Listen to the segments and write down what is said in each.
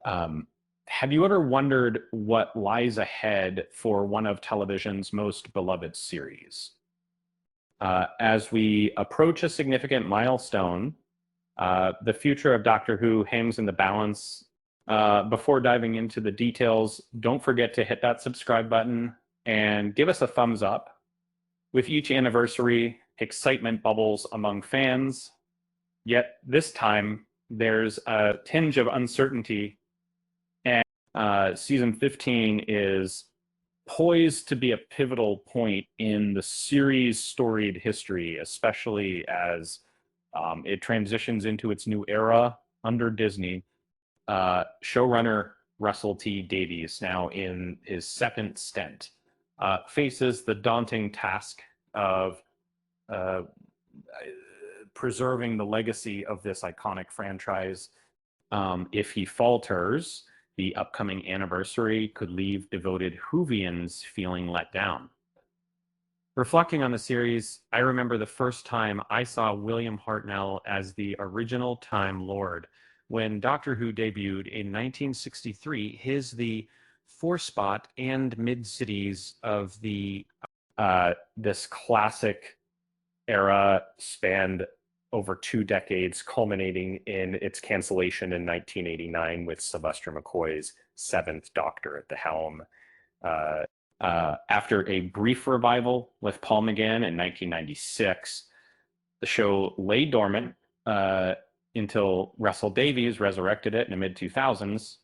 Um, have you ever wondered what lies ahead for one of television's most beloved series? As we approach a significant milestone, the future of Doctor Who hangs in the balance. Before diving into the details, don't forget to hit that subscribe button and give us a thumbs up. With each anniversary, excitement bubbles among fans, yet this time there's a tinge of uncertainty, and season 15 is poised to be a pivotal point in the series' storied history, especially as it transitions into its new era under Disney. Showrunner Russell T Davies, now in his second stint, faces the daunting task of uh, preserving the legacy of this iconic franchise. If he falters, the upcoming anniversary could leave devoted Whovians feeling let down. Reflecting on the series, I remember the first time I saw William Hartnell as the original Time Lord. When Doctor Who debuted in 1963, the four spot and mid-cities of this classic era spanned over 2 decades, culminating in its cancellation in 1989 with Sylvester McCoy's seventh Doctor at the helm. Uh, After a brief revival with Paul McGann in 1996, the show lay dormant until Russell Davies resurrected it in the mid-2000s.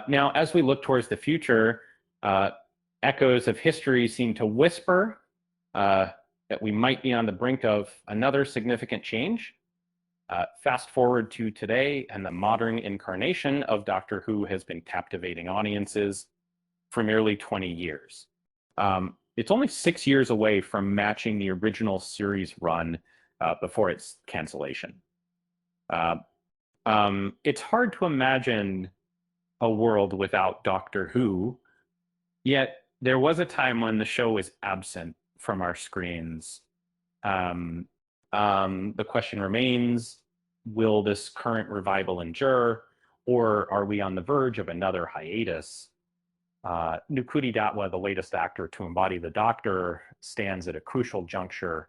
Now, as we look towards the future, echoes of history seem to whisper that we might be on the brink of another significant change. Fast forward to today, and the modern incarnation of Doctor Who has been captivating audiences for nearly 20 years. It's only 6 years away from matching the original series run before its cancellation. It's hard to imagine a world without Doctor Who, yet there was a time when the show was absent from our screens. The question remains, will this current revival endure, or are we on the verge of another hiatus? Ncuti Gatwa, the latest actor to embody the Doctor, stands at a crucial juncture.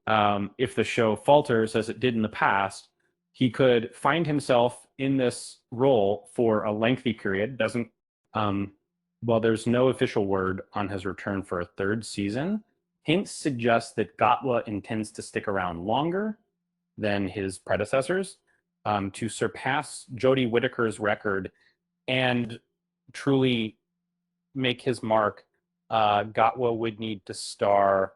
If the show falters, as it did in the past, he could find himself in this role for a lengthy period. While there's no official word on his return for a third season, hints suggest that Gatwa intends to stick around longer than his predecessors, to surpass Jodie Whittaker's record and truly make his mark. Gatwa would need to star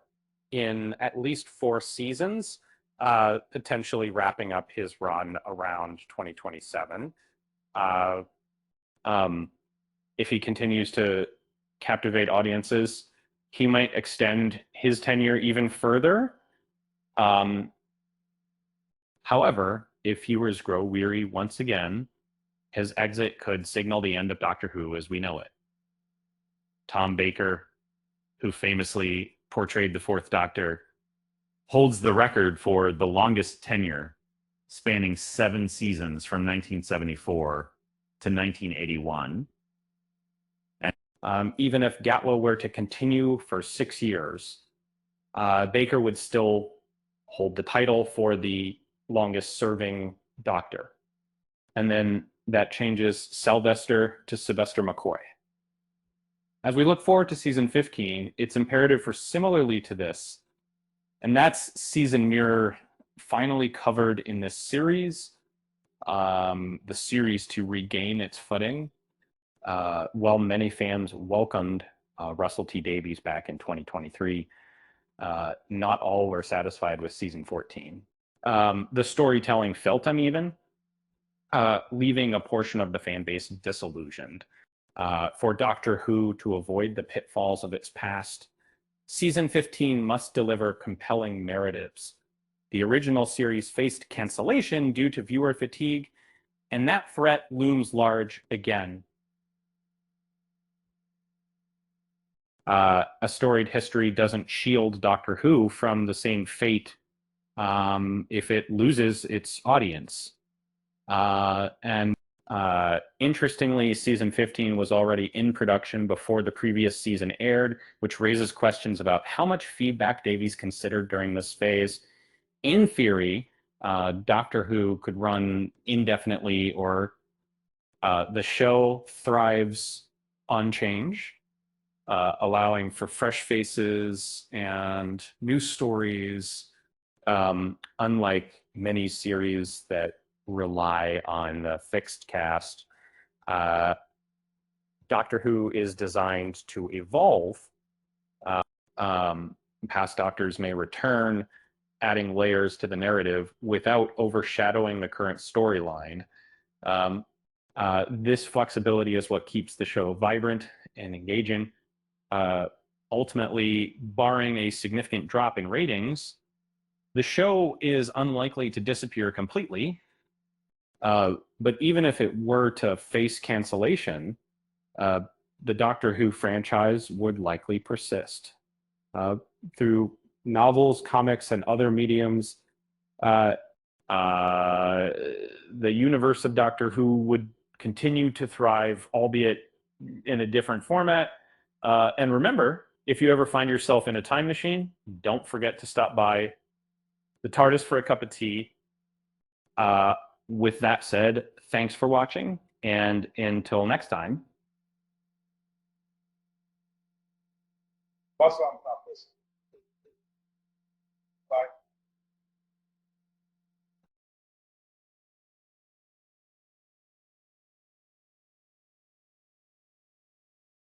in at least 4 seasons, potentially wrapping up his run around 2027. If he continues to captivate audiences, he might extend his tenure even further. However, if viewers grow weary once again, his exit could signal the end of Doctor Who as we know it. Tom Baker, who famously portrayed the Fourth Doctor, holds the record for the longest tenure, spanning 7 seasons from 1974 to 1981. And even if Gatwa were to continue for 6 years, Baker would still hold the title for the longest serving Doctor. And then that changes Sylvester to Sylvester McCoy. As we look forward to season 15, it's imperative for similarly to this, and that's season mirror finally covered in this series, the series to regain its footing. While many fans welcomed Russell T Davies back in 2023, not all were satisfied with season 14. The storytelling felt uneven, leaving a portion of the fan base disillusioned. For Doctor Who to avoid the pitfalls of its past, season 15 must deliver compelling narratives. The original series faced cancellation due to viewer fatigue, and that threat looms large again. A storied history doesn't shield Doctor Who from the same fate if it loses its audience. And Interestingly, season 15 was already in production before the previous season aired, which raises questions about how much feedback Davies considered during this phase. In theory, Doctor Who could run indefinitely, or the show thrives on change, allowing for fresh faces and new stories, unlike many series that rely on the fixed cast. Uh, Doctor Who is designed to evolve. Uh, Past Doctors may return, adding layers to the narrative without overshadowing the current storyline. This flexibility is what keeps the show vibrant and engaging. Ultimately, barring a significant drop in ratings, the show is unlikely to disappear completely. But even if it were to face cancellation, uh, the Doctor Who franchise would likely persist. Through novels, comics, and other mediums, uh, the universe of Doctor Who would continue to thrive, albeit in a different format. And remember, if you ever find yourself in a time machine, don't forget to stop by the TARDIS for a cup of tea. Uh, with that said, thanks for watching, and until next time. Posso falar uma coisa?